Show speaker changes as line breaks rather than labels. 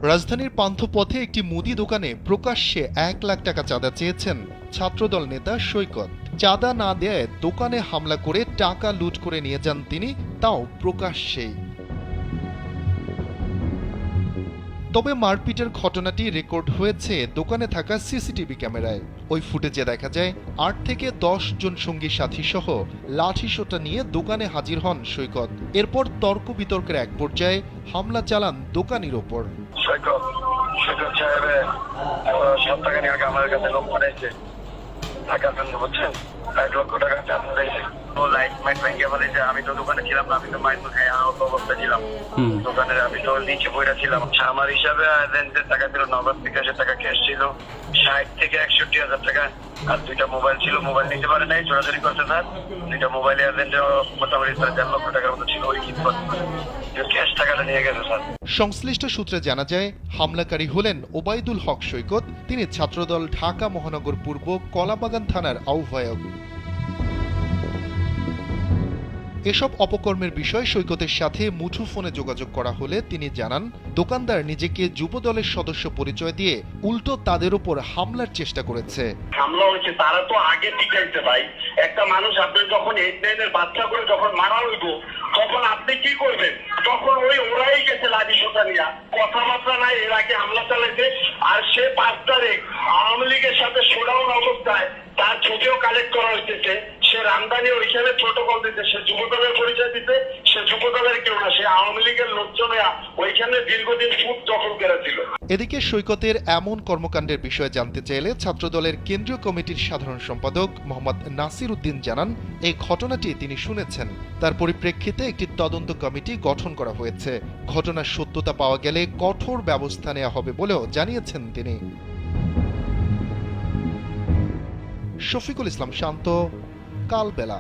রাজধানীর পান্থপথে একটি মুদি দোকানে প্রকাশ্যে ১ লাখ টাকা চাঁদা চেয়েছেন ছাত্রদল নেতা সৈকত। চাঁদা না দেয় দোকানে হামলা করে টাকা লুট করে নিয়ে যান তিনি, তাও প্রকাশ্যেই। তবে মারপিটের ঘটনাটি রেকর্ড হয়েছে দোকানে থাকা সিসিটিভি ক্যামেরায়। ওই ফুটেজে দেখা যায় ৮ থেকে ১০ জন সঙ্গী সাথী সহ লাঠিসোঁটা নিয়ে দোকানে হাজির হন সৈকত। এরপর তর্ক বিতর্কের এক পর্যায়ে হামলা চালান দোকানির ওপর।
সৈকত সাহেব ৭ টাকা নিয়ে আমার কাছে লোক পাঠাইছে, টাকা জন্য বুঝছেন, ১ লক্ষ টাকা চাঁদা দিয়েছে। ও লাইট মাইট ভেঙে ফেলেছে। আমি তো দোকানে ছিলাম না, আমি তো মাইক খাই আহত অবস্থা ছিলাম দোকানে, আমি তো নিচে বইটা ছিলাম। আমার হিসাবে রেন্টের টাকা ছিল, নগদ বিকাশের টাকা ক্যাশ ছিল ৬০ থেকে ৬১,০০০ টাকা, আর ২টা মোবাইল ছিল। মোবাইল নিতে পারে নাই, চোরাচুরি করতে স্যার। ২টা মোবাইলে রেন্টের মোটামুটি ১.৫ লক্ষ টাকার মতো ছিল, ওই ক্যাশ টাকাটা নিয়ে গেছে স্যার।
সংশ্লিষ্ট সূত্রে জানা যায় হামলাকারী হলেন ওবায়দুল হক সৈকত। তিনি ছাত্রদল ঢাকা মহানগর পূর্ব কলাবাগান থানার আহ্বায়ক। এসব অপকর্মের বিষয়ে সৈকতের সাথে মুঠোফোনে যোগাযোগ করা হলে তিনি জানান, দোকানদার নিজেকে যুবদলের সদস্য পরিচয় দিয়ে উল্টো তাদের উপর হামলার চেষ্টা করেছে।
হামলা হয়েছে তারা তো আগে টিকাইছে ভাই। একটা মানুষ আপনি যখন 8-9 বাচ্চা করে যখন মারা হইব তখন আপনি কি করবেন? তখন ওরাই গেছে লাঠি সোঁটা নিয়ে, কথাবার্তা নাই, এর আগে হামলা চালাইছে। আর সে ৫ তারিখ আওয়ামী লীগের সাথে শোডাউন অবস্থায় তার ছবিও কালেক্ট করা হইতেছে। সে রামদানি ওইখানে প্রোটোকল দিতে, সে যুবদলের পরিচয় দিতে, সে যুবদলের কেউ না, সে আওয়ামী লীগের লোকজন ওইখানে দীর্ঘদিন ফুট দখল করেছিল।
এদিকে সৈকতের এমন কর্মকাণ্ডের বিষয়ে জানতে চাইলে ছাত্রদলের কেন্দ্রীয় কমিটির সাধারণ সম্পাদক মোহাম্মদ নাসির উদ্দিন জানান, এই ঘটনাটি তিনি শুনেছেন। তার পরিপ্রেক্ষিতে একটি তদন্ত কমিটি গঠন করা হয়েছে। ঘটনার সত্যতা পাওয়া গেলে কঠোর ব্যবস্থা নেওয়া হবে বলেও জানিয়েছেন তিনি। শফিকুল ইসলাম শান্ত, কালবেলা।